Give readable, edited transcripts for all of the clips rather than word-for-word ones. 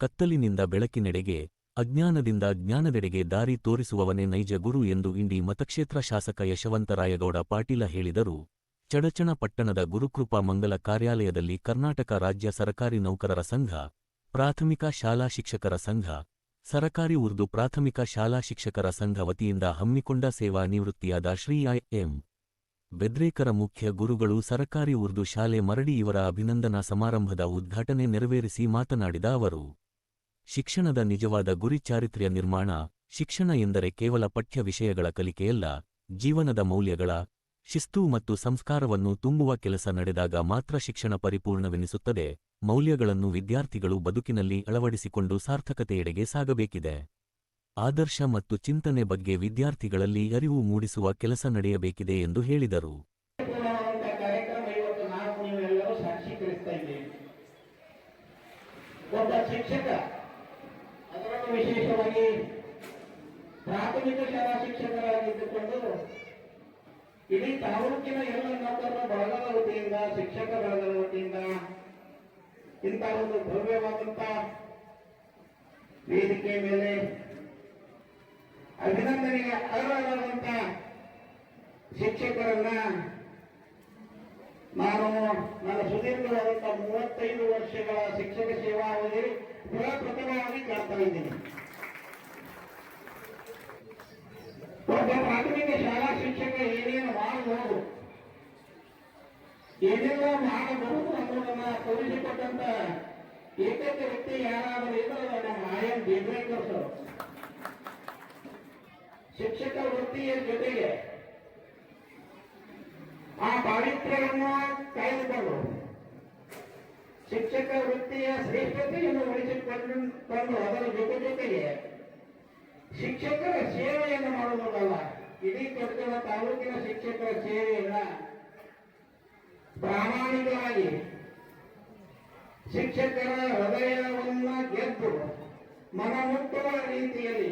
ಕತ್ತಲಿನಿಂದ ಬೆಳಕಿನೆಡೆಗೆ, ಅಜ್ಞಾನದಿಂದ ಜ್ಞಾನದೆಡೆಗೆ ದಾರಿ ತೋರಿಸುವವನೇ ನೈಜ ಗುರು ಎಂದು ಇಂಡಿ ಮತಕ್ಷೇತ್ರ ಶಾಸಕ ಯಶವಂತರಾಯಗೌಡ ಪಾಟೀಲ ಹೇಳಿದರು. ಚಡಚಣ ಪಟ್ಟಣದ ಗುರುಕೃಪಾ ಮಂಗಲ ಕಾರ್ಯಾಲಯದಲ್ಲಿ ಕರ್ನಾಟಕ ರಾಜ್ಯ ಸರಕಾರಿ ನೌಕರರ ಸಂಘ, ಪ್ರಾಥಮಿಕ ಶಾಲಾ ಶಿಕ್ಷಕರ ಸಂಘ, ಸರಕಾರಿ ಉರ್ದು ಪ್ರಾಥಮಿಕ ಶಾಲಾ ಶಿಕ್ಷಕರ ಸಂಘ ವತಿಯಿಂದ ಹಮ್ಮಿಕೊಂಡ ಸೇವಾ ನಿವೃತ್ತಿಯಾದ ಶ್ರೀ ಎಂ. ಬೆದ್ರೇಕರ ಮುಖ್ಯ ಗುರುಗಳು ಸರಕಾರಿ ಉರ್ದು ಶಾಲೆ ಮರಡಿ ಇವರ ಅಭಿನಂದನಾ ಸಮಾರಂಭದ ಉದ್ಘಾಟನೆ ನೆರವೇರಿಸಿ ಮಾತನಾಡಿದ ಅವರು, ಶಿಕ್ಷಣದ ನಿಜವಾದ ಗುರಿ ಚಾರಿತ್ರ್ಯ ನಿರ್ಮಾಣ. ಶಿಕ್ಷಣ ಎಂದರೆ ಕೇವಲ ಪಠ್ಯ ವಿಷಯಗಳ ಕಲಿಕೆಯಲ್ಲ, ಜೀವನದ ಮೌಲ್ಯಗಳ, ಶಿಸ್ತು ಮತ್ತು ಸಂಸ್ಕಾರವನ್ನು ತುಂಬುವ ಕೆಲಸ ನಡೆದಾಗ ಮಾತ್ರ ಶಿಕ್ಷಣ ಪರಿಪೂರ್ಣವೆನಿಸುತ್ತದೆ. ಮೌಲ್ಯಗಳನ್ನು ವಿದ್ಯಾರ್ಥಿಗಳು ಬದುಕಿನಲ್ಲಿ ಅಳವಡಿಸಿಕೊಂಡು ಸಾರ್ಥಕತೆಯೆಡೆಗೆ ಸಾಗಬೇಕಿದೆ. ಆದರ್ಶ ಮತ್ತು ಚಿಂತನೆ ಬಗ್ಗೆ ವಿದ್ಯಾರ್ಥಿಗಳಲ್ಲಿ ಅರಿವು ಮೂಡಿಸುವ ಕೆಲಸ ನಡೆಯಬೇಕಿದೆ ಎಂದು ಹೇಳಿದರು. ಒಬ್ಬ ಶಿಕ್ಷಕ, ಅದರಲ್ಲೂ ವಿಶೇಷವಾಗಿ ಪ್ರಾಥಮಿಕ ಶಾಲಾ ಶಿಕ್ಷಕರಾಗಿದ್ದುಕೊಂಡು ಇಡೀ ತಾಲೂಕಿನ ಎಲ್ಲ ನೌಕರರ ಬಳಗದ ವತಿಯಿಂದ, ಶಿಕ್ಷಕ ಬಳಗದ ವತಿಯಿಂದ ಇಂಥ ಒಂದು ಭವ್ಯವಾದಂತ ವೇದಿಕೆ ಮೇಲೆ ಅಭಿನಂದನೆಗೆ ಅರ್ಹರಾದಂತ ಶಿಕ್ಷಕರನ್ನ ನಾನು ನನ್ನ ಸುದೀರ್ಘವಾದಂತ 35 ವರ್ಷಗಳ ಶಿಕ್ಷಕ ಸೇವಾವಧಿ ಪ್ರಪ್ರಥಮವಾಗಿ ಕಾಡ್ತಾ ಇದ್ದೀನಿ. ಒಬ್ಬ ಪ್ರಾಥಮಿಕ ಶಾಲಾ ಶಿಕ್ಷಕ ಏನೇನು ಮಾಡಬಹುದು, ಏನೆಲ್ಲ ಮಾಡಬಹುದು ಅನ್ನೋದನ್ನ ತೋರಿಸಿಕೊಟ್ಟಂತ ಏಕೈಕ ವ್ಯಕ್ತಿ ಯಾರಾದರೂ ಇದ್ದರೆ ನಮ್ಮ ಎಂ. ಬೆದ್ರೇಕರ್ ಸರ್. ಶಿಕ್ಷಕ ವೃತ್ತಿಯ ಜೊತೆಗೆ ಆ ಪಾವಿತ್ರ್ಯವನ್ನು ಕಾಯ್ದುಕೊಂಡು ಶಿಕ್ಷಕ ವೃತ್ತಿಯ ಶ್ರೇಷ್ಠತೆಯನ್ನು ಉಳಿಸಿಕೊಂಡು ಅದರ ಜೊತೆಗೆ ಶಿಕ್ಷಕರ ಸೇವೆಯನ್ನು ಮಾಡುವುದಲ್ಲ, ಇಡೀ ಕೊಡಗಿನ ತಾಲೂಕಿನ ಶಿಕ್ಷಕರ ಸೇವೆಯನ್ನ ಪ್ರಾಮಾಣಿಕವಾಗಿ ಶಿಕ್ಷಕರ ಹೃದಯವನ್ನು ಗೆದ್ದು ಮನಮುಟ್ಟುವ ರೀತಿಯಲ್ಲಿ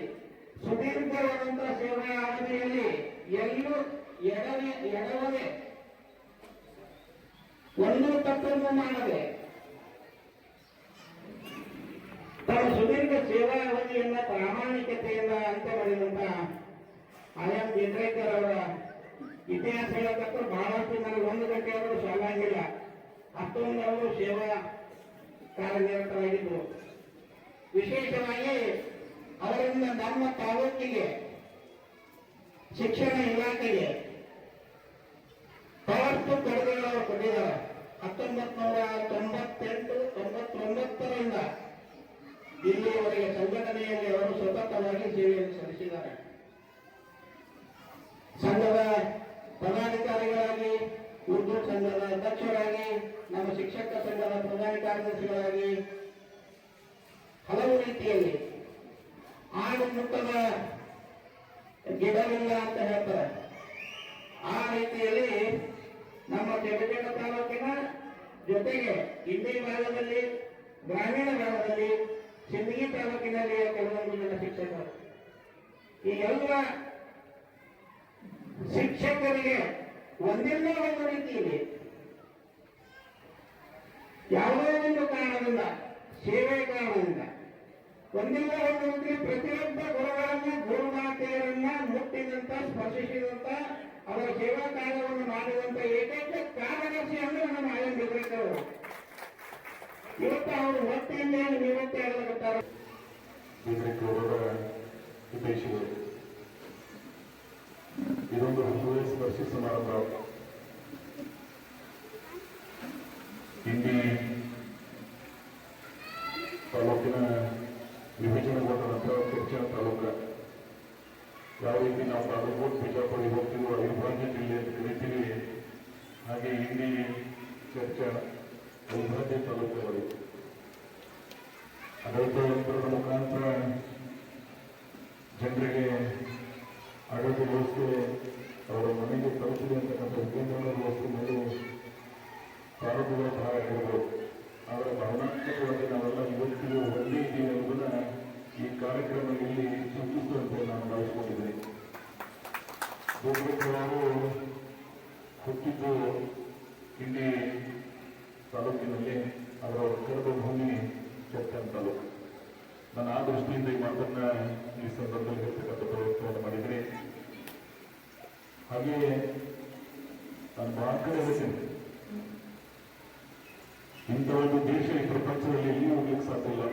ಸುದೀರ್ಘವಾದಂತಹ ಸೇವಾ ಅವಧಿಯಲ್ಲಿ ಎಲ್ಲೂ ಎಡವದೆ ಒಂದು ತಪ್ಪನ್ನು ಮಾಡದೆ ತಮ್ಮ ಸುದೀರ್ಘ ಸೇವಾ ಅವಧಿಯನ್ನ ಪ್ರಾಮಾಣಿಕತೆಯಿಂದ ಅಂತ್ಯ ಮಾಡಿದಂತಹ ಎಂ. ಬೆದ್ರೇಕರ್ ಅವರ ಇತಿಹಾಸ ಹೇಳತಕ್ಕ ಬಹಳಷ್ಟು ನನಗೆ 1 ಗಂಟೆ ಆದರೂ ಸಾಲಾಗಿಲ್ಲ. ಅಷ್ಟೊಂದು ಅವರು ಸೇವಾ ಕಾರ್ಯನಿರತರಾಗಿದ್ದರು. ವಿಶೇಷವಾಗಿ ಅವರಿಂದ ನಮ್ಮ ತಾಲೂಕಿಗೆ, ಶಿಕ್ಷಣ ಇಲಾಖೆಗೆ ಬಹಳಷ್ಟು ಕೊಡುಗೆಗಳು ಕೊಟ್ಟಿದ್ದಾರೆ. 1998-99ರಿಂದ ಇಲ್ಲಿಯವರೆಗೆ ಸಂಘಟನೆಯಲ್ಲಿ ಅವರು ಸತತವಾಗಿ ಸೇವೆಯನ್ನು ಸಲ್ಲಿಸಿದ್ದಾರೆ. ಸಂಘದ ಪದಾಧಿಕಾರಿಗಳಾಗಿ, ಉರ್ದು ಸಂಘದ ಅಧ್ಯಕ್ಷರಾಗಿ, ನಮ್ಮ ಶಿಕ್ಷಕ ಸಂಘದ ಪ್ರಧಾನ ಕಾರ್ಯದರ್ಶಿಗಳಾಗಿ ಹಲವು ರೀತಿಯಲ್ಲಿ ಆಡು ಮುಟ್ಟದ ಗಿಡವಿಲ್ಲ ಅಂತ ಹೇಳ್ತಾರೆ. ಆ ರೀತಿಯಲ್ಲಿ ನಮ್ಮ ಚಡಚಣ ತಾಲೂಕಿನ ಜೊತೆಗೆ ಇಂಡಿ ಭಾಗದಲ್ಲಿ, ಗ್ರಾಮೀಣ ಭಾಗದಲ್ಲಿ, ಸಿಂದಗಿ ತಾಲೂಕಿನಲ್ಲಿ ಕೆಲವೊಂದು ಜನ ಶಿಕ್ಷಕರು, ಈ ಎಲ್ಲ ಶಿಕ್ಷಕರಿಗೆ ಒಂದಿಲ್ಲ ಒಂದು ರೀತಿಯಲ್ಲಿ ಯಾವುದೋ ಒಂದು ಕಾರಣದಿಂದ, ಸೇವೆ ಕಾರಣದಿಂದ ಒಂದಿಲ್ಲ ಒಂದು ರೀತಿ ಪ್ರತಿಯೊಬ್ಬ ಗುರುಗಳನ್ನ, ಗುರುಮಾತೆಯರನ್ನ ಮುಟ್ಟಿದಂತ, ಸ್ಪರ್ಶಿಸಿದಂತ, ಅವರ ಸೇವಾ ಕಾರ್ಯವನ್ನು ಮಾಡಿದಂತ ಏಕೈಕ ಕಾರ್ಯದರ್ಶಿ ಅಂದ್ರೆ ನಮ್ಮ ಎಂ. ಬೆದ್ರೇಕರ್ ಅವರು. ಇವತ್ತು ಅವರು ಹೊತ್ತಿಯಿಂದ ನಿವೃತ್ತಿ ಆಗಲಾಗುತ್ತಾರೆ. ಇದೊಂದು ಹೃದಯ ಸ್ಪರ್ಶಿ ಸಮಾರಂಭ. ಇಂಡಿ ತಾಲೂಕಿನ ವಿಭಜನೆಗೊಂಡ ನಂತರ ಚಡಚಣ ತಾಲೂಕು ಯಾವ ರೀತಿ ನಾವು ಬಾಗಲಕೋಟೆ, ಬಿಜಾಪುರ ಹೋಗ್ತೀವೋ ಅವಿಭಾಜ್ಯ ಜಿಲ್ಲೆ ಅಂತ ಕರಿತೀವಿ, ಹಾಗೆ ಇಂಡಿ ಚಡಚಣ ಅವಿಭಾಜ್ಯ ತಾಲೂಕುಗಳು ಆಡಳಿತ ಯಂತ್ರದ ಮುಖಾಂತರ ಜನರಿಗೆ ಆಡಳಿತ ವ್ಯವಸ್ಥೆ ಅವರ ಮನೆಗೆ ತಲುಪಿದೆ ಅಂತಕ್ಕಂಥ ಕೇಂದ್ರದ ವ್ಯವಸ್ಥೆ ಮೇಲೆ ಪ್ರಾರಂಭಗಳ ಸಹಾಯ ಆಗಿರ್ಬೋದು. ಆದರೆ ಭಾವನಾತ್ಮಕವಾಗಿ ನಾವೆಲ್ಲ ಇವತ್ತಿಗೂ ಒಂದೇ ಇದ್ದೀವಿ ಎಂಬುದನ್ನು ಈ ಕಾರ್ಯಕ್ರಮ ಇಲ್ಲಿ ಸೂಚಿಸುವಂತೆ ನಾನು ಭಾವಿಸಿಕೊಂಡಿದ್ದೇನೆ. ಗೋಪುರವರು ಹುಟ್ಟಿದ್ದು ಇಂಡಿ ತಾಲೂಕಿನಲ್ಲಿ, ಅವರ ಕರ್ಮಭೂಮಿ ಚಡಚಣ ತಾಲೂಕು. ನಾನು ಆ ದೃಷ್ಟಿಯಿಂದ ಈ ಮಾತನ್ನ ಈ ಸಂದರ್ಭದಲ್ಲಿ ಹೇಳ್ತಕ್ಕಂಥ ಪ್ರಯತ್ನವನ್ನು ಮಾಡಿದ್ದೀನಿ. ಹಾಗೆಯೇ ನಾನು ಬಹಳ ಕಡೆ ಹೇಳ್ತೀನಿ, ಇಂಥ ಒಂದು ದೇಶ ಈ ಪ್ರಪಂಚದಲ್ಲಿ ಎಲ್ಲಿಯೂ ಹೋಗ್ಲಿಕ್ಕೆ ಸಾಧ್ಯ ಇಲ್ಲ.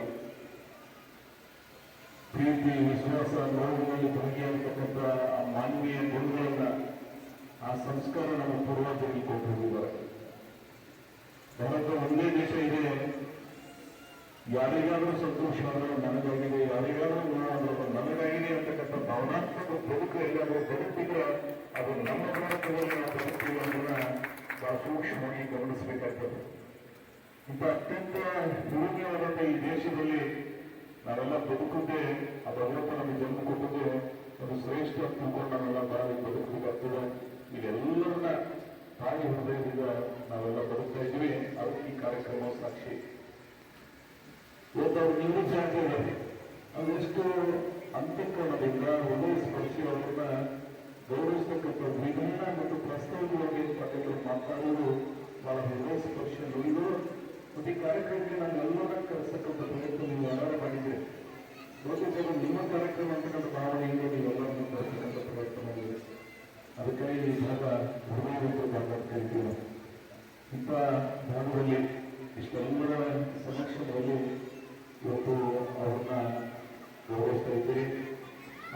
ಪ್ರೀತಿ, ವಿಶ್ವಾಸ, ನೋವಿನಲ್ಲಿ ಭಾಗಿಯಾಗತಕ್ಕಂಥ ಆ ಮಾನವೀಯ ಗುಣಗಳನ್ನ, ಆ ಸಂಸ್ಕಾರ ನಮ್ಮ ಪೂರ್ವಜರಿಗೆ ಕೊಟ್ಟು ಹೋಗಿದ್ದಾರೆ. ಭಾರತ ಒಂದೇ ದೇಶ ಇದೆ, ಯಾರಿಗಾದ್ರೂ ಸಂತೋಷ ಆದರೂ ನನಗಾಗಿದೆ, ಯಾರಿಗಾದ್ರೂ ನೋವಾದರೂ ನನಗಾಗಿದೆ ಅಂತಕ್ಕಂಥ ಭಾವನಾತ್ಮಕ ಬದುಕು ಎಲ್ಲಾದರೂ ಬದುಕಿದ್ರೆ ಅದು ನಮ್ಮ ಭಾರತದಲ್ಲಿ ನಾವು ಬದುಕ್ತೀವಿ ಅನ್ನೋದನ್ನ ಬಹಳ ಸೂಕ್ಷ್ಮವಾಗಿ ಗಮನಿಸಬೇಕಾಗ್ತದೆ. ಇಂಥ ಅತ್ಯಂತ ಪೂರ್ಣವಾದಂಥ ಈ ದೇಶದಲ್ಲಿ ನಾವೆಲ್ಲ ಬದುಕುದೇ, ಆ ಭಗವಂತ ನಮಗೆ ಜನ್ಮ ಕೊಟ್ಟದ್ದು ಅದು ಶ್ರೇಷ್ಠ ತಿಳ್ಕೊಂಡು ನಾವೆಲ್ಲ ಬಾಳಿ ಬದುಕಬೇಕಾಗ್ತದೆ. ಇದೆಲ್ಲರನ್ನ ತಾಯಿ ಹೃದಯದಿಂದ ನಾವೆಲ್ಲ ಬದುಕ್ತಾ ಇದ್ವಿ. ಅದಕ್ಕೆ ಈ ಕಾರ್ಯಕ್ರಮ ಸಾಕ್ಷಿ. ಇವತ್ತು ಅವ್ರು ನಿವೃತ್ತಿ ಆಗ್ತಿದ್ದಾರೆ, ಅದೆಷ್ಟು ಅಂತಃಕರಣದಿಂದ ಹೃದಯ ಸ್ಪರ್ಶಿ ಅವರನ್ನ ಗೌರವಿಸ್ತಕ್ಕಂಥ ವಿಧಾನ ಮತ್ತು ಪ್ರಸ್ತಾವವಾಗಿ ಪಟ್ಟಗಳು ಮಾತಾಡುವುದು ಬಹಳ ಹೃದಯ ಸ್ಪರ್ಶ ನುಡಿದು. ಮತ್ತು ಈ ಕಾರ್ಯಕ್ರಮಕ್ಕೆ ನಾನೆಲ್ಲರನ್ನ ಕರೆಸತಕ್ಕಂಥ ಪ್ರಯತ್ನ ನೀವು ಎಲ್ಲರೂ ಮಾಡಿದ್ದೀರಿ. ಬಹುತೇಕ ನಿಮ್ಮ ಕಾರ್ಯಕ್ರಮ ಅಂತಕ್ಕಂಥ ಭಾವನೆಯಿಂದ ನೀವೆಲ್ಲರನ್ನು ಕರೆಸತಕ್ಕಂಥ ಪ್ರಯತ್ನ ಮಾಡಿದೆ. ಅದಕ್ಕಾಗಿ ಈ ಭಾಗ ಹೃದಯದ ಭಾಗ ಅಂತ ಕರಿತೀವಿ. ಇಂಥ ಭಾಗದಲ್ಲಿ ಇಷ್ಟೆಲ್ಲರ ಸಮಕ್ಷಮದಲ್ಲಿ ಇವತ್ತು ಅವ್ರನ್ನ ಗೌರವಿಸ್ತಾ ಇದ್ದೀರಿ.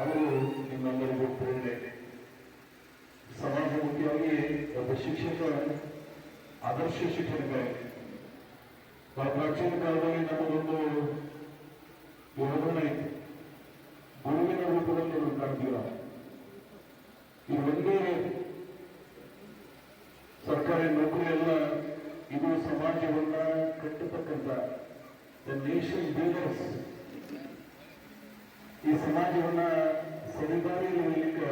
ಅವರು ನಿಮ್ಮೆಲ್ಲರಿಗೂ ಪ್ರೇರಣೆ. ಸಮಾಜಮುಖಿಯಾಗಿ ಒಬ್ಬ ಶಿಕ್ಷಕ ಆದರ್ಶ ಶಿಕ್ಷಕ. ಬಹಳ ಪ್ರಾಚೀನ ಕಾಲದಲ್ಲಿ ನಮಗೊಂದು ಯೋಜನೆ ಇತ್ತು, ಗುರುವಿನ ರೂಪದಲ್ಲಿ ಅವರು ಕಾಣ್ತೀರ. ಈ ಒಂದೇ ಸರ್ಕಾರಿ ನೌಕರಿ ಎಲ್ಲ, ಇದು ಸಮಾಜವನ್ನ ಕಟ್ಟತಕ್ಕಂಥ ದ ನೇಷನ್ ಬಿಲ್ಡರ್ಸ್. ಈ ಸಮಾಜವನ್ನ ಸರಿದಾರಿಯಲ್ಲಿ ಒಯ್ಯಲಿಕ್ಕೆ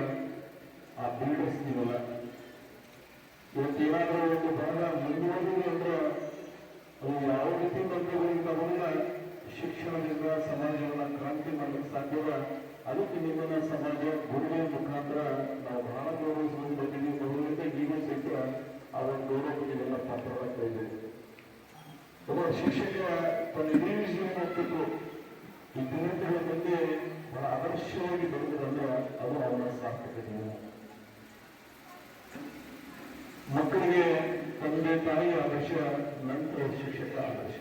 ಆ ಬಿಲ್ಡರ್ಸ್ ನೀವಲ್ಲ. ಇವತ್ತೇನಾದರೂ ಒಂದು ಭಾಗ ಮುಂದುವರಿದು ಅಂದ್ರೆ ಅದು ಯಾವ ರೀತಿ ಬಂದವರಿಂದ ಅವನ್ನ ಶಿಕ್ಷಣದಿಂದ ಸಮಾಜವನ್ನ ಕ್ರಾಂತಿ ಮಾಡಲಿಕ್ಕೆ ಸಾಧ್ಯವ. ಅದಕ್ಕೆ ನಿಮ್ಮನ್ನ ಸಮಾಜ ಗುರುವಿನ ಮುಖಾಂತರ ನಾವು ಬಹಳ ಗೌರವಿಸುವುದು ಬಂದಿದ್ದೀವಿ. ಮೊದಲಿಂದ ಈಗಲೂ ಸಹಿತ ಆ ಒಂದು ಗೌರವಕ್ಕೆ ನೀವೆಲ್ಲ ಪಾತ್ರರಾಗ್ತಾ ಇದ್ದೀವಿ. ಒಬ್ಬ ಶಿಕ್ಷಕ ತನ್ನ ಇಡೀ ಜೀವನ ಹೋಗ್ತಿತ್ತು ಈ ವಿದ್ಯಾರ್ಥಿಗಳ ಬಗ್ಗೆ ಬಹಳ ಆದರ್ಶವಾಗಿ ಬರುವುದಂದ್ರೆ ಅದು ಅವನ ಸಾರ್ಥಕ ಜೀವನ. ಮಕ್ಕಳಿಗೆ ತಂದೆ ತಾಯಿ ಆದರ್ಶ, ನಂತರ ಶಿಕ್ಷಕ ಆದರ್ಶ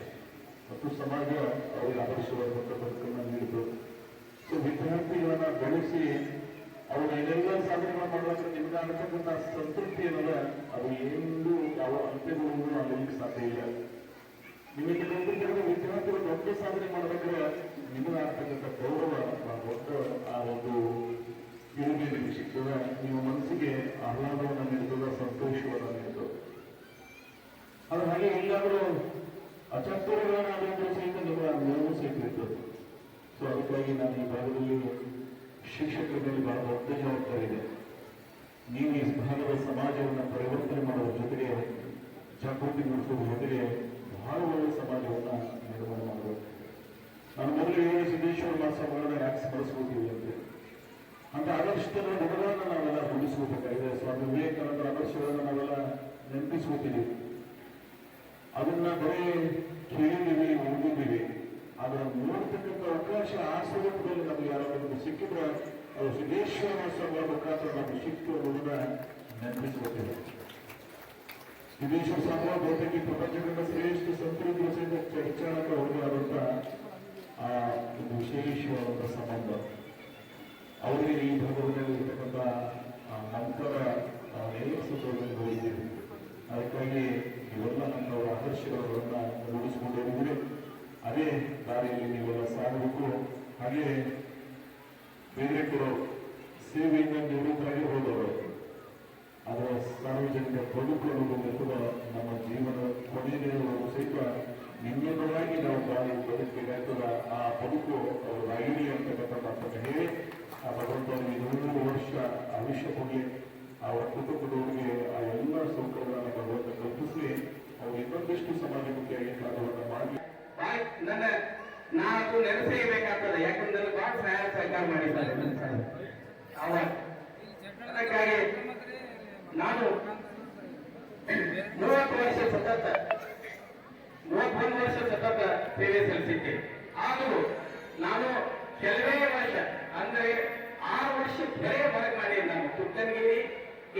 ಮತ್ತು ಸಮಾಜ ಅವರಿಗೆ ಆದರ್ಶವಾದಂಥ ಬದುಕನ್ನು ನೀಡಿತು. ಸೊ ವಿದ್ಯಾರ್ಥಿಗಳನ್ನ ಬೆಳೆಸಿ ಅವರು ಏನೆಲ್ಲ ಸಾಧನೆಗಳು ಮಾಡಬೇಕು ನಿಮ್ಗೆ ಅನ್ನತಕ್ಕಂಥ ಸಂತೃಪ್ತಿ ಏನಲ್ಲ, ಅದು ಎಂದು ಯಾವ ಅಂತ್ಯಗಳು ಆಗಲಿಕ್ಕೆ ಸಾಧ್ಯ ಇಲ್ಲ. ನಿಮಗೆ ಗೊತ್ತಿದ್ದರೆ ವಿದ್ಯಾರ್ಥಿಗಳು ದೊಡ್ಡ ಸಾಧನೆ ಮಾಡಬೇಕಾದ್ರೆ ನಿಮಗೆ ಆಗ್ತಕ್ಕಂಥ ಗೌರವ ದೊಡ್ಡ ಆ ಒಂದು ಇರುವೆ ನಿಮಗೆ ಸಿಗ್ತದ. ನಿಮ್ಮ ಮನಸ್ಸಿಗೆ ಆಹ್ಲಾದವನ್ನು ನೀಡುತ್ತದೆ, ಸಂತೋಷವನ್ನು ನೀಡುತ್ತದೆ. ಅದು ಹಾಗೆ ಎಲ್ಲಾದರೂ ಅಚಾತುರ್ಯಗಳನ್ನಾದರೂ ಸಹಿತ ನಿಮ್ಮ ನೋವು ಸಹಿತ ಇರ್ತದೆ. ಸೊ ಅದಕ್ಕಾಗಿ ನಾನು ಈ ಭಾಗದಲ್ಲಿ ಶಿಕ್ಷಕರ ಮೇಲೆ ಬಹಳ ದೊಡ್ಡ ಜವಾಬ್ದಾರಿ ಇದೆ. ನೀವು ಈ ಭಾಗದ ಸಮಾಜವನ್ನು ಪರಿವರ್ತನೆ ಮಾಡುವ ಜೊತೆಗೆ, ಜಾಗೃತಿ ಮೂಡಿಸುವ ಜೊತೆಗೆ ಬಹಳ ಒಳ್ಳೆಯ ಸಮಾಜವನ್ನು ನಿರ್ಮಾಣ ಮಾಡಬೇಕು. ನಾನು ಮೊದಲು ಹೇಳಿ ಸಿದ್ದೇಶ್ವರ ಮಹಾಸಭೆಗಳನ್ನ ಯಾಕೆ ಸ್ಮರಿಸ್ಕೊಳ್ತೀವಿ ಅಂತ ಆದರ್ಶದ ಗುಣಗಳನ್ನು ನಾವೆಲ್ಲ ರೂಢಿಸ್ಕೋಬೇಕಾಗಿದೆ. ಸ್ವಾಮಿ ವಿವೇಕಾನಂದರ ಆದರ್ಶಗಳನ್ನು ನಾವೆಲ್ಲ ನೆನಪಿಸ್ಕೋತೀವಿ. ಅದನ್ನ ಬರೀ ಕೇಳಿದ್ದೀವಿ, ಓದಿದ್ದೀವಿ. ಅದರ ನೋಡ್ತಕ್ಕಂಥ ಅವಕಾಶ ಆ ಸ್ವರೂಪದಲ್ಲಿ ನಮ್ಗೆ ಯಾರಾದ್ರೂ ಸಿಕ್ಕಿದ್ರೆ ಅದು ಸಿದ್ದೇಶ್ವರ ಮಹಾಸಭೆಗಳ ಮುಖಾಂತರ ನಮ್ಗೆ ಸಿಕ್ತು ಅನ್ನೋದನ್ನ ನೆನಪಿಸ್ಕೋತೀವಿ. ಸಿದ್ದೇಶ್ವರ ಸ್ವಾಮಿ ಬಹುತೇಕ ಪ್ರಪಂಚದಿಂದ ಶ್ರೇಷ್ಠ ಸಂತರಿಗೂ ಸಹಿತ ಚರ್ಚಾಳಕ ಹೋಗುವಂತ ಆ ಒಂದು ವಿಶೇಷವಾದಂಥ ಸಂಬಂಧ. ಅವರಿಗೆ ಈ ಭಾಗದಲ್ಲಿ ಇರ್ತಕ್ಕಂಥ ನಂತರ ಎಲ್ಲ ಸೂತ್ರಗಳನ್ನು ನೋಡಿದ್ದೀವಿ. ಅದಕ್ಕಾಗಿ ಇವೆಲ್ಲ ನಮ್ಮವರ ಆದರ್ಶಗಳನ್ನು ರೂಢಿಸಿಕೊಂಡು ಹೋಗಿದ್ದೀವಿ. ಅದೇ ದಾರಿಯಲ್ಲಿ ನೀವೆಲ್ಲ ಸಾಗಬೇಕು. ಹಾಗೆ ಬೇರೆ ಕೂಡ ಸೇವೆಯಿಂದ ನಿವೃತ್ತರಾಗಿ ಹೋದವರು ಅದರ ಸಾರ್ವಜನಿಕ ಬದುಕು ಅನ್ನೋದು ನಮ್ಮ ಜೀವನ ಕೊನೆಯವರೆಗೂ ಸಹಿತ ನಿಮ್ಮೆಲ್ಲರಾಗಿ ನಾವು ಬಾಳಿ ಬದುಕಬೇಕಾಗ್ತದ. ಆ ಬದುಕು ಅವರು ಆಗಿರಲಿ ಅಂತಕ್ಕಂಥ ಮಾತನ್ನು ಹೇಳಿ ಆ ಭಗವಂತನಿಗೆ 100 ವರ್ಷ ಆಯುಷ್ಯ ಕೊಡಲಿ, ಅವರ ಕುಟುಂಬದವರಿಗೆ ಆ ಎಲ್ಲ ಸೌಕರ್ಯಗಳನ್ನು ಭಗವಂತ ಕಲ್ಪಿಸಲಿ, ಅವರು ಇನ್ನೊಂದಿಷ್ಟು ಸಮಾಜಮುಖಿಯಾಗಿ ಕಾರ್ಯವನ್ನು ಮಾಡಲಿ. ನಾನು ನೆನೆಸಬೇಕಾಗ್ತದೆ, ಯಾಕಂದ್ರೆ ಬಹಳ ಸಹಾಯ ಸಹಕಾರ ಮಾಡಿದ್ದಾರೆ. ಅದಕ್ಕಾಗಿ ನಾನು 31 ವರ್ಷ ಸತತ ಸೇವೆ ಸಲ್ಲಿಸಿದ್ದೆ. ಆದರೂ ನಾನು ಚನ್ನಗಿರಿ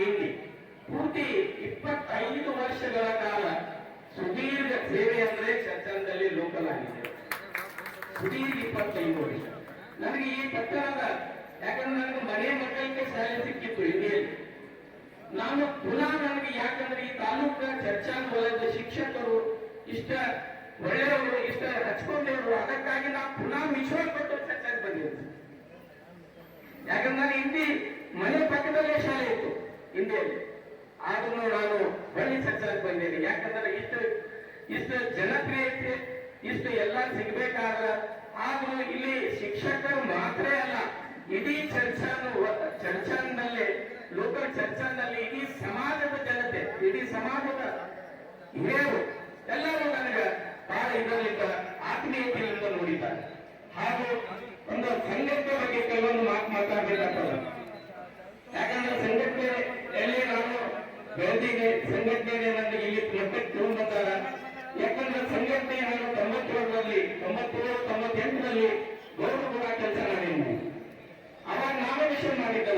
ಇಂಡಿ ಪೂರ್ತಿ 25 ವರ್ಷಗಳ ಕಾಲ ಸುದೀರ್ಘ ಸೇವೆ ಅಂದ್ರೆ ಚರ್ಚನದಲ್ಲಿ ಲೋಕಲ್ ಆಗಿದೆ. ಸುದೀರ್ಘ 25 ವರ್ಷ. ನನಗೆ ಈ ಪಟ್ಟಣದ ಯಾಕಂದ್ರೆ ನನಗೆ ಮನೆ ಮಕ್ಕಳಿಗೆ ಶಾಲೆ ಸಿಕ್ಕಿತ್ತು ಇಂಡಿಯಲ್ಲಿ. ನಾನು ಪುನಃ ನನಗೆ ಯಾಕಂದ್ರೆ ಈ ತಾಲೂಕ ಚರ್ಚಾ ವಲಯದ ಶಿಕ್ಷಕರು ಇಷ್ಟ ಒಳ್ಳೆಯವರು ಇಷ್ಟ ಹಚ್ಕೊಂಡವರು, ಅದಕ್ಕಾಗಿ ನಾನು ಪುನಃ ವಿಶ್ವಾಸಪಟ್ಟು ಚರ್ಚೆಗೆ ಬಂದಿದ್ದೆ. ಯಾಕಂದ್ರೆ ನಾನು ಹಿಂದಿ ಮನೆ ಪಕ್ಕದಲ್ಲೇ ಶಾಲೆ ಇತ್ತು ಹಿಂದಿಯಲ್ಲಿ, ಆದ್ರೂ ನಾನು ಒಳ್ಳೆ ಚರ್ಚೆಗೆ ಬಂದೇನೆ. ಯಾಕಂದ್ರೆ ಇಷ್ಟು ಜನಪ್ರಿಯತೆ ಇಷ್ಟು ಎಲ್ಲ ಸಿಗ್ಬೇಕಾದ, ಆದ್ರೂ ಇಲ್ಲಿ ಶಿಕ್ಷಕರು ಮಾತ್ರ ಅಲ್ಲ, ಇಡೀ ಚರ್ಚಾನಲ್ಲಿ ಲೋಕಲ್ ಚರ್ಚಾನಲ್ಲಿ ಇಡೀ ಸಮಾಜದ ಜನತೆ, ಇಡೀ ಸಮಾಜದ ಹಿರಿಯರು ಎಲ್ಲರೂ ನನಗೆ ಬಹಳ ಇದರಿಂದ ಆತ್ಮೀಯತೆಯಿಂದ ನೋಡಿದ್ದಾರೆ. ಹಾಗೂ ಒಂದು ಸಂಘಟನೆ ಬಗ್ಗೆ ಕೆಲವೊಂದು ಮಾತಾಡಬೇಕಾಗ್ತದೆ. ಯಾಕಂದ್ರೆ ಸಂಘಟನೆಯಲ್ಲಿ ನಾನು ಬೆಳೆದಿಗೆ ಸಂಘಟನೆ ನನಗೆ ಇಲ್ಲಿ ಮಟ್ಟಕ್ಕೆ ತಗೊಂಡು ಬಂದಾಗ, ಯಾಕಂದ್ರೆ ಸಂಘಟನೆ ನಾನು 97 ಗೌರವ ಕೂಡ ಕೆಲಸ ಮಾಡಿದ್ದೀನಿ. ಅವಾಗ ನಾಮಿನೇಷನ್ ಮಾಡಿದ್ದೆ.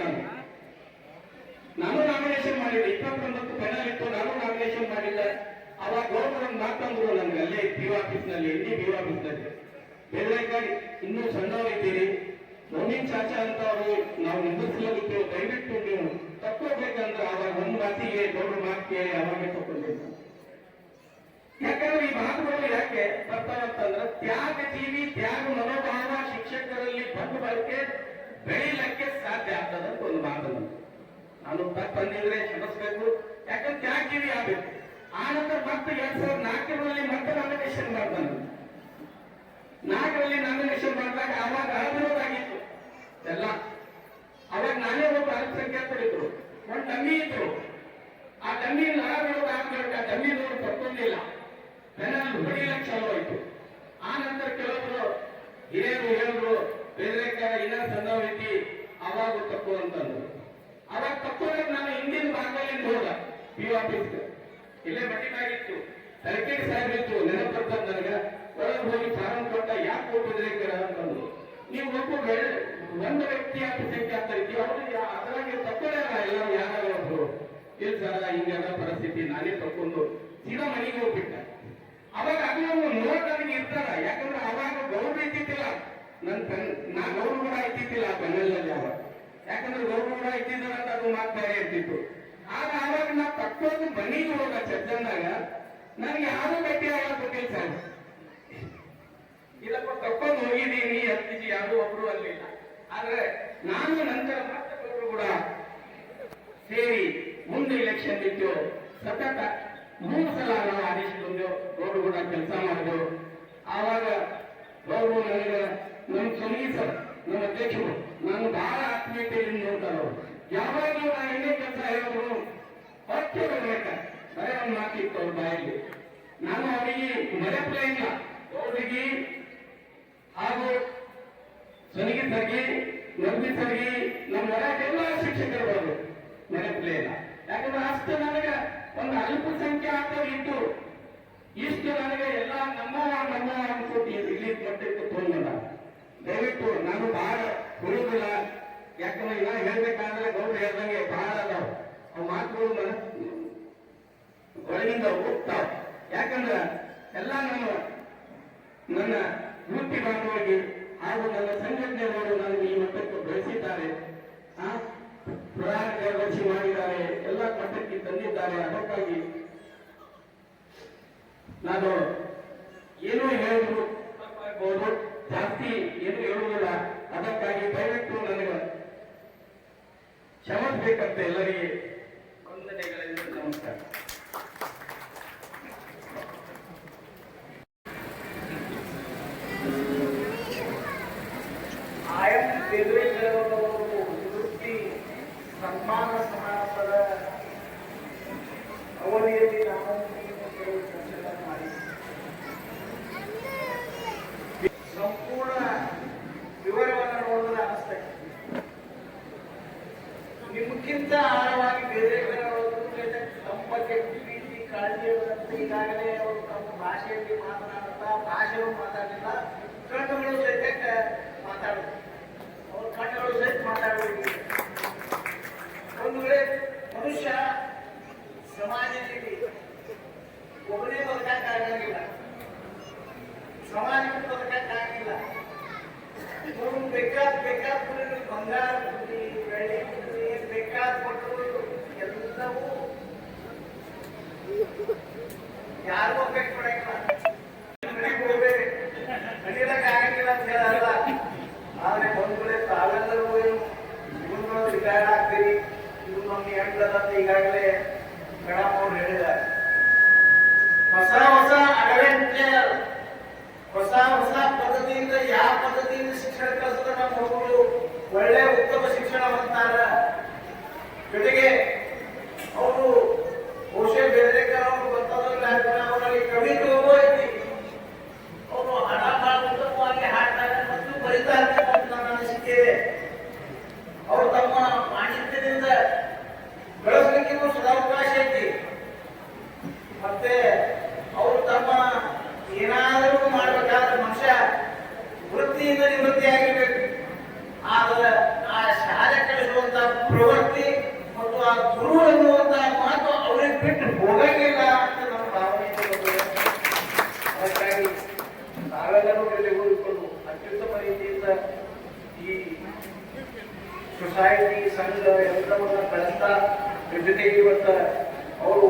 ನಾನು ನಾಮಿನೇಷನ್ ಮಾಡಿದ್ದೆ. 29 ಪೆನಲ್ ಇತ್ತು, ನಾನು ನಾಮಿನೇಷನ್ ಮಾಡಿದ್ದೆ. ಅವಾಗ ಗೌರವ ಮಾತಂದ್ರು ನನ್ಗೆ ಅಲ್ಲೇ ಬಿ ಆಫೀಸ್ನಲ್ಲಿ, ಹಿಂದಿ ಬಿ ಆಫೀಸ್ನಲ್ಲಿ, ಬೇರೆಗಾಗಿ ಇನ್ನೂ ಸಣ್ಣವರಿದ್ದೀರಿ, ಮೋನಿನ್ ಚಾಚಾ ಅಂತ ಅವರು ನಾವು ನಿಂದಿಸಲಾಗಿತ್ತು, ದಯವಿಟ್ಟು ನೀವು ತಕ್ಕೋಬೇಕಂದ್ರೆ ಅವಾಗ ಒಂದು ಮಾತಿಗೆ ಗೌರವ ಮಾತಿಗೆ ಅವಾಗೆ ತಗೊಂಡಿದ್ದ. ಯಾಕಂದ್ರೆ ಈ ಮಾತುಗಳು ಯಾಕೆ ಬರ್ತಾವಂತಂದ್ರೆ ತ್ಯಾಗ ಜೀವಿ, ತ್ಯಾಗ ಮನೋಭಾವ ಶಿಕ್ಷಕರಲ್ಲಿ ಬಂದು ಬಳಕೆ ಬೆಳೀಲಿಕ್ಕೆ ಸಾಧ್ಯ ಆಗ್ತದಂತ ಒಂದು ಮಾತನ್ನು ನಾನು ತಪ್ಪಂದಿದ್ರೆ ಕ್ಷಮಿಸಬೇಕು. ಯಾಕಂದ್ರೆ ತ್ಯಾಗ ಜೀವಿ ಆಗ್ಬೇಕು. ಆನಂತರ ಮತ್ತೆ 2004ರಲ್ಲಿ ಮತ್ತೆ ನಾಮಿನೇಷನ್ ಮಾಡ್ತಾನೆ. 4ರಲ್ಲಿ ನಾಮಿನೇಷನ್ ಮಾಡಿದಾಗ ಅವಾಗ ಅವಿರೋಧ ಆಗಿತ್ತು ಎಲ್ಲ. ಅವಾಗ ನಾನೇ ಒಬ್ಬ ಅಲ್ಪಸಂಖ್ಯಾತರಿದ್ರು, ಒಂದು ಡಮ್ಮಿ ಇದ್ರು. ಆ ಡಮ್ಮಿ ಅವಿರೋಧ ಆಗ್ಬೇಕು, ಆ ಡಮ್ಮಿನವರು ತಕ್ಕೊಂಡಿಲ್ಲ, ಪೆನಲ್ ಹೊಡಿಲಿಕ್ಕೆ ಚಾಲು ಆಯ್ತು. ಆ ನಂತರ ಕೆಲವರು ಹಿರಿಯರು ಹೇಳಿದ್ರು, ಬೇರೆಕಾರ ಇನ್ನ ಸಣ್ಣವೈತಿ ಅವಾಗ ತಕ್ಕು ಅಂತಂದ್ರು. ಅವಾಗ ತಕ್ಕೋದಕ್ಕೆ ನಾನು ಹಿಂದಿನ ಭಾಗದಲ್ಲಿ ಹೋದ ಪಿ ಆಫೀಸ್ಗೆ, ಇಲ್ಲೇ ಮಟ್ಟಿನಾಗಿತ್ತು, ತಲಕೇರಿ ಸಾಹೇಬ್ ಇತ್ತು, ನೆನಪರ್ತದ ನನಗೆ. ಒಳಗೆ ಹೋಗಿ ಫಾರಂ ಕೊಟ್ಟ, ಯಾಕೆ ಕೊಟ್ಟಿದ್ರೆ ಅಂತಂದ್ರು. ನೀವು ಒಂದು ವ್ಯಕ್ತಿ ಅಲ್ಪಸಂಖ್ಯಾತ ಇದ್ದೀವಿ, ಅವ್ರು ಅದರಾಗೆ ತಕ್ಕೊಳ್ಳಲ್ಲ, ಎಲ್ಲರೂ ಯಾರು ಇಲ್ಲ ಸರ ಹಿಂಗೆಲ್ಲ ಪರಿಸ್ಥಿತಿ, ನಾನೇ ತಕ್ಕೊಂಡು ಸೀದಾ ಮನೆಗೆ ಹೋಗ್ಬಿಟ್ಟ. ಅವಾಗ ಅದು ನೋಡ್ ನನಗೆ ಇರ್ತಾರ. ಯಾಕಂದ್ರೆ ಅವಾಗ ಗೌರವ ಇದ್ದಿದ್ದಿಲ್ಲ, ನಾ ಗೌರವ ಕೂಡ ಇದ್ದಿದ್ದಿಲ್ಲ ಆ ಬೆನ್ನಲ್ಲಿ ಅವಾಗ. ಯಾಕಂದ್ರೆ ಗೌರವ ಕೂಡ ಇದ್ದಿದ್ದಿಲ್ಲ ಅಂತ ಅದು ಮಾತು ಬೇರೆ ಇರ್ತಿತ್ತು. ಆಗ ಅವಾಗ ನಾ ತಕ್ಕೋದು ಮನೆಗೆ ಹೋಗ ಚರ್ಚಂದಾಗ ನನಗೆ ಯಾರು ಗಟ್ಟಿ ಆಗಲ್ಲ ಗೊತ್ತಿಲ್ಲ ಸರ್. ಇದಪ್ಪ ತಕ್ಕೊಂಡು ಹೋಗಿದ್ದೀನಿ ಅಂತಿದ್ದಿ, ಯಾರು ಒಬ್ರು ಅಲ್ಲಿಲ್ಲ. ಆದ್ರೆ ನಾನು ನಂತರ ಮತ್ತೆ ಕೂಡ ಸೇರಿ ಮುಂದೆ ಇಲೆಕ್ಷನ್ ಇತ್ತು, ಸತತ 3 ಸಲ ನಾವು ಆದೇಶ ಬಂದೆವು, ಗೌರವ ಕೂಡ ಕೆಲಸ ಮಾಡಿದೆವು. ಆವಾಗ ಗೌರವ ನನಗೆ ನಮ್ಮ ಸಂಗೀತ ನಮ್ಮ ಅಧ್ಯಕ್ಷರು ನಾನು ಬಹಳ ಆತ್ಮೀಯತೆಯಿಂದ ನೋಡ್ತಾರೆ. ಅವರು ಯಾವಾಗಲೂ ನಾ ಏನೇ ಕೆಲಸ ಹೇಳಿದ್ರು ಹೊಟ್ಟೆ ಬರ್ಬೇಕ, ಬರೇ ಒಂದು ಮಾತಿತ್ತು ಅವ್ರ ಬಾಯಲ್ಲಿ. ನಾನು ಅವರಿಗೆ ಮರೆಪಲೇ ಇಲ್ಲ, ಗೌರಿಗೆ ಹಾಗೂ ಸನಿಗೆ ಸರ್ಗಿ, ನರ್ಬಿ ಸರ್ಗಿ, ನಮ್ಮ ಹೊರಗೆ ಎಲ್ಲ ಶಿಕ್ಷಕರು ಬರೋದು ಮರೆಪಲೇ ಇಲ್ಲ. ಯಾಕಂದ್ರೆ ಅಷ್ಟು ನನಗೆ ಒಂದು ಅಲ್ಪಸಂಖ್ಯಾತ ಇದ್ದು ಇಷ್ಟು ನನಗೆ ಎಲ್ಲ ನಮ್ಮವ ಅನ್ಕೊಟ್ಟು ಇಲ್ಲಿ ಮಟ್ಟಕ್ಕೆ ತಗೊಂಡ. ದಯವಿಟ್ಟು ನಾನು ಬಹಳ ಉಳಿದಿಲ್ಲ, ಯಾಕಂದ್ರೆ ಇನ್ನ ಹೇಳ್ಬೇಕಾದ್ರೆ ಗೌರವ ಹೇಳ್ದಂಗೆ ಬಹಳ ಅದಾವ, ಅವು ಮಾತುಗಳು ಒಳಗಿಂದ ಹೋಗ್ತಾವ. ಯಾಕಂದ್ರೆ ಎಲ್ಲ ನನ್ನ ವೃತ್ತಿ ಬಾಂಧವರಿಗೆ ಹಾಗೂ ನನ್ನ ಸಂಘಟನೆಗಳು ನನಗೆ ಈ ಮಟ್ಟಕ್ಕೆ ಬೆಳೆಸಿದ್ದಾರೆ, ಪ್ರಧಾನ ಕಾರ್ಯದರ್ಶಿ ಮಾಡಿದ್ದಾರೆ, ಎಲ್ಲ ಮಟ್ಟಕ್ಕೆ ತಂದಿದ್ದಾರೆ. ಅದಕ್ಕಾಗಿ ನಾನು ಏನೋ ಹೇಳಿದ್ರು ತಪ್ಪಾಗಬಹುದು, ಜಾಸ್ತಿ ಏನು ಹೇಳುವುದಿಲ್ಲ. ಅದಕ್ಕಾಗಿ ದಯವಿಟ್ಟು ನನಗೆ ಕ್ಷಮಿಸಬೇಕಂತ ಎಲ್ಲರಿಗೆ ವಂದನೆಗಳಿಂದ ನಮಸ್ಕಾರ. ನಿವೃತ್ತಿ ಸನ್ಮಾನ ಸಮಾರಂಭದ ಅವಧಿಯಲ್ಲಿ ನಾವು ಕೆಲವು ಚರ್ಚೆಗಳನ್ನು ಮಾಡಿ ಸಂಪೂರ್ಣ ವಿವರವನ್ನು ನೋಡಿದ್ರೆ ಅನಿಸ್ತದೆ. ನಿಮ್ಗಿಂತ ಆಳವಾಗಿ ಬೇರೆ ತಮ್ಮ ಬಗ್ಗೆ ಪ್ರೀತಿ ಕಾಳಜಿ ಇರುವಂತೆ ಈಗಾಗಲೇ ಅವರು ತಮ್ಮ ಭಾಷೆಯಲ್ಲಿ ಮಾತನಾಡುತ್ತಾ ಭಾಷೆಯೂ ಮಾತಾಡಲಿಲ್ಲ, ಕಣ್ಣುಗಳು ಸಹಿತ ಮಾತಾಡುತ್ತೆ. ಅವ್ರ ಕಣ್ಣುಗಳು ಸಹಿತ ಮಾತಾಡಬೇಕು. ಒಂದು ನಾವು ಯಾರಿಗೂ ಬೇಕು ಕಲಿಯಕ್ಕಾಗಿಲ್ಲ ಅಂತ ಹೇಳಲ್ಲ. ಆದ್ರೆ ಬಂದ್ಗಳೇ ತಾವೆಲ್ಲರೂ ಇವನು ರಿಟೈರ್ಡ್ ಆಗ್ತೀರಿ, ಇದು ನಮ್ಗೆ ಹೆಂಗದಂತ ಈಗಾಗಲೇ ಮೇಡಮ್ ಅವ್ರು ಹೇಳಿದ್ದಾರೆ. ಹೊಸ ಹೊಸ ಅಡ್ವೆಂಚರ್, ಹೊಸ ಹೊಸ ಪದ್ಧತಿಯಿಂದ ಯಾವ ಪದ್ಧತಿಯಿಂದ ಶಿಕ್ಷಣ ಕಲಿಸಿದ್ರೆ ನಮ್ಮ ಮಕ್ಕಳು ಒಳ್ಳೆ ಉತ್ತಮ ಶಿಕ್ಷಣ ಹೊಂದ್ತಾರ. ಜೊತೆಗೆ ಅವರು ಬಹುಶಃ ಬೇರೆ ಅವರು ಗೊತ್ತಾದ್ರಲ್ಲ ಅವರಲ್ಲಿ ಕವಿತೆ ಐತಿ, ಅವರು ಹಣ ಬಹಳ ಉತ್ತಮವಾಗಿ ಹಾಡ್ತಾರೆ ಮತ್ತು ಬರೀತಾರೆ ಅಂತ ನನ್ನ ಅನಿಸಿಕೆ ಇದೆ. ಅವರು ತಮ್ಮ ಪಾಂಡಿತ್ಯದಿಂದ ಬೆಳೆಸಲಿಕ್ಕೆ ಸದಾವಕಾಶ ಐತಿ. ಮತ್ತೆ ಅವರು ತಮ್ಮ ಏನಾದರೂ ಮಾಡಬೇಕಾದ್ರೆ ಮನುಷ್ಯ ವೃತ್ತಿಯಿಂದ ನಿವೃತ್ತಿ ಆಗಿರ್ಬೇಕು. ಆದ್ರೆ ಆ ಶಾಲೆ ಕಲಿಸುವಂತ ಪ್ರವೃತ್ತಿ ಮತ್ತು ಆ ಗುರು ಎನ್ನುವಂತ ಮಾತು ಅವರಿಗೆ ಬಿಟ್ಟು ಹೋಗಂಗಿಲ್ಲ ಅಂತ ನಮ್ಮ ಭಾವನೆ. ಅದಕ್ಕಾಗಿ ನಾವೆಲ್ಲರೂ ಇಲ್ಲಿ ಉಳಿದುಕೊಂಡು ಅತ್ಯುತ್ತಮ ರೀತಿಯಿಂದ ಈ ಸೊಸೈಟಿ ಸಂಘ ಎಲ್ಲವನ್ನ ಬೆಳೆಸ್ತಾ ಜೊತೆಗೆ ಇವತ್ತ ಅವರು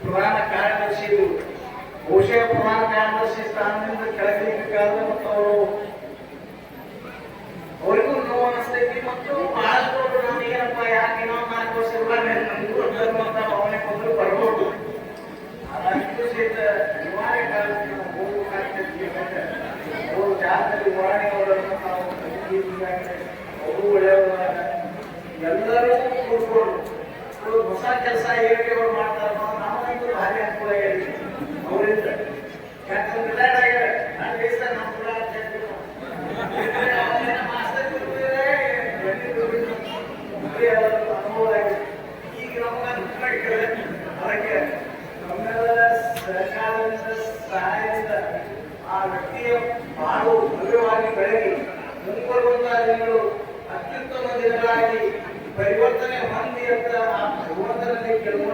ಪ್ರಧಾನ ಕಾರ್ಯದರ್ಶಿಗಳು ಬಹುಶಃ ಪ್ರಧಾನ ಕಾರ್ಯದರ್ಶಿ ಸ್ಥಾನದಿಂದ ಕೆಳಗಿಳಿಬೇಕಾದ್ರೆ ಮತ್ತು ಅವರು ಅವರಿಗೂ ನೋವು ಅನಿಸ್ತೈತಿ ಮತ್ತು ಬಹಳಷ್ಟು ನಾವು ಏನಪ್ಪ ಯಾಕೆ ನಾವು 4 ವರ್ಷ ಇರುವಂತ ಭಾವನೆ ಬಂದ್ರು ಬರ್ಬೋದು. ಅದಕ್ಕೂ ಸಹಿತ ನಿವಾರಣೆ ಕಾಲಕ್ಕೆ ನಾವು ಹೋಗಬೇಕಾಗ್ತೈತಿ. ಅವರು ಜಾಗದಲ್ಲಿ ನಿವಾರಣೆ ಅವರನ್ನು ನಾವು ಅವರು ಒಳ್ಳೆಯವರ ಎಲ್ಲರೂ ಕೂಡ್ಕೊಂಡು ಹೊಸ ಕೆಲಸ ಹೇಗೆ ಅವ್ರು ಮಾಡ್ತಾರೆ ನಮಗಂತೂ ಭಾರಿ ಅನುಕೂಲ ಆಗಿದೆ ಅವರಿಂದ. ಯಾಕಂದ್ರೆ ರಿಟೈರ್ಡ್ ಆಗಿದೆ ನಾನು ದೇಶ ನಮ್ಮ ಅನುಭವ ಆಗಿದೆ. ಈಗ ನಮಗೆ ಅದಕ್ಕೆ ನಮ್ಮೆಲ್ಲರ ಸರ್ಕಾರದಿಂದ ಸಹಾಯದಿಂದ ಆ ವ್ಯಕ್ತಿಯ ಬಾಳು ಭವ್ಯವಾಗಿ ಬೆಳಗಿ ಮುಂಬರುವಂತಹ ದಿನಗಳು ಅತ್ಯುತ್ತಮ ದಿನಗಳಾಗಿ ಪರಿವರ್ತನೆ ಹೊಂದಿ ಅಂತ ಆ ಭಗವಂತನಲ್ಲಿ ಕೆಲವು